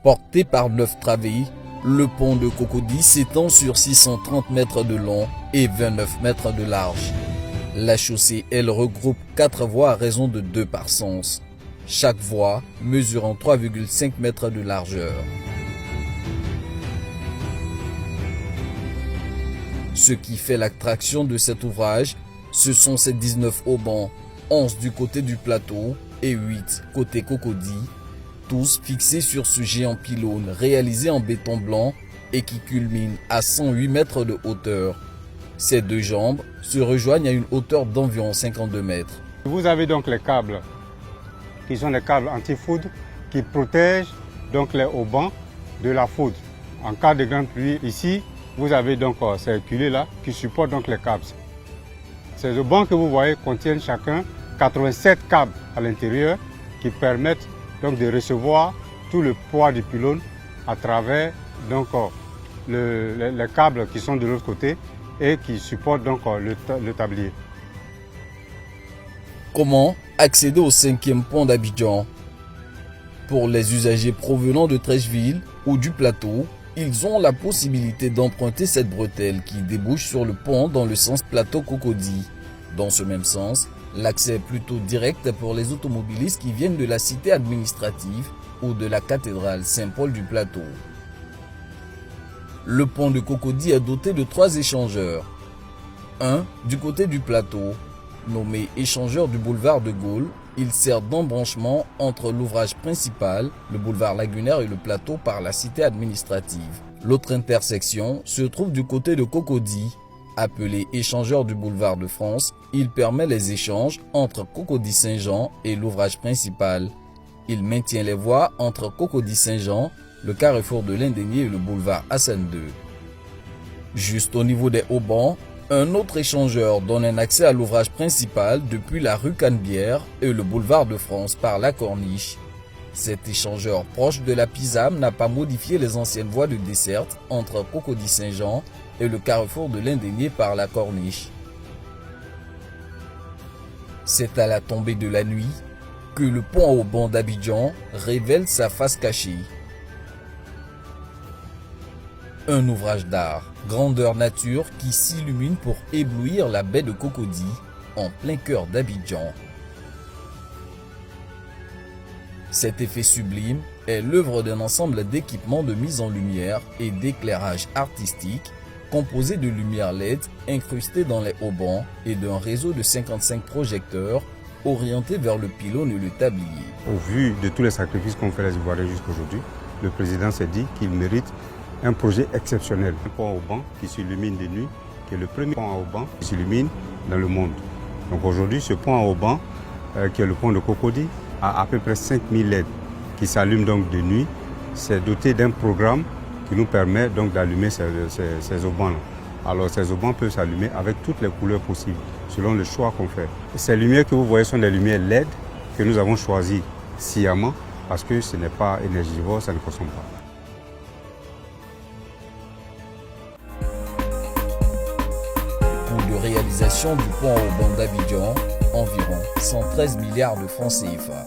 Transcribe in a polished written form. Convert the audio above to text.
Porté par 9 travées, le pont de Cocody s'étend sur 630 mètres de long et 29 mètres de large. La chaussée, elle, regroupe 4 voies à raison de 2 par sens, chaque voie mesurant 3,5 mètres de largeur. Ce qui fait l'attraction de cet ouvrage, ce sont ces 19 haubans, 11 du côté du plateau et 8 côté Cocody, tous fixés sur ce géant pylône réalisé en béton blanc et qui culmine à 108 mètres de hauteur. Ces deux jambes se rejoignent à une hauteur d'environ 52 mètres. Vous avez donc les câbles qui sont les câbles anti-foudre qui protègent donc les haubans de la foudre. En cas de grande pluie, ici, vous avez donc ces culées là qui supportent donc les câbles. Ces haubans que vous voyez contiennent chacun 87 câbles à l'intérieur qui permettent donc de recevoir tout le poids du pylône à travers donc les câbles qui sont de l'autre côté et qui supportent donc le tablier. Comment accéder au 5e pont d'Abidjan? Pour les usagers provenant de Treichville ou du plateau, ils ont la possibilité d'emprunter cette bretelle qui débouche sur le pont dans le sens plateau-Cocody. Dans ce même sens, l'accès est plutôt direct pour les automobilistes qui viennent de la cité administrative ou de la cathédrale Saint-Paul du Plateau. Le pont de Cocody est doté de 3 échangeurs. Un du côté du plateau, nommé échangeur du boulevard de Gaulle, il sert d'embranchement entre l'ouvrage principal, le boulevard lagunaire et le plateau par la cité administrative. L'autre intersection se trouve du côté de Cocody. Appelé échangeur du boulevard de France, il permet les échanges entre Cocody-Saint-Jean et l'ouvrage principal. Il maintient les voies entre Cocody-Saint-Jean, le carrefour de l'Indénié et le boulevard Hassan II. Juste au niveau des haubans, un autre échangeur donne un accès à l'ouvrage principal depuis la rue Canebière et le boulevard de France par la Corniche. Cet échangeur proche de la Pisame n'a pas modifié les anciennes voies de desserte entre Cocody-Saint-Jean et le carrefour de l'Indénié par la Corniche. C'est à la tombée de la nuit que le pont à haubans d'Abidjan révèle sa face cachée. Un ouvrage d'art, grandeur nature qui s'illumine pour éblouir la baie de Cocody en plein cœur d'Abidjan. Cet effet sublime est l'œuvre d'un ensemble d'équipements de mise en lumière et d'éclairage artistique composé de lumières LED incrustées dans les haubans et d'un réseau de 55 projecteurs orientés vers le pylône et le tablier. Au vu de tous les sacrifices qu'ont fait les Ivoiriens jusqu'aujourd'hui, le président s'est dit qu'il mérite un projet exceptionnel. Un pont à haubans qui s'illumine de nuit, qui est le premier pont à haubans qui s'illumine dans le monde. Donc aujourd'hui, ce pont à haubans, qui est le pont de Cocody, a à peu près 5000 LED qui s'allument donc de nuit. C'est doté d'un programme qui nous permet donc d'allumer ces haubans-là. Alors ces haubans peuvent s'allumer avec toutes les couleurs possibles, selon le choix qu'on fait. Ces lumières que vous voyez sont des lumières LED que nous avons choisies sciemment parce que ce n'est pas énergivore, ça ne consomme pas. De réalisation du pont à haubans d'Abidjan, environ 113 milliards de francs CFA.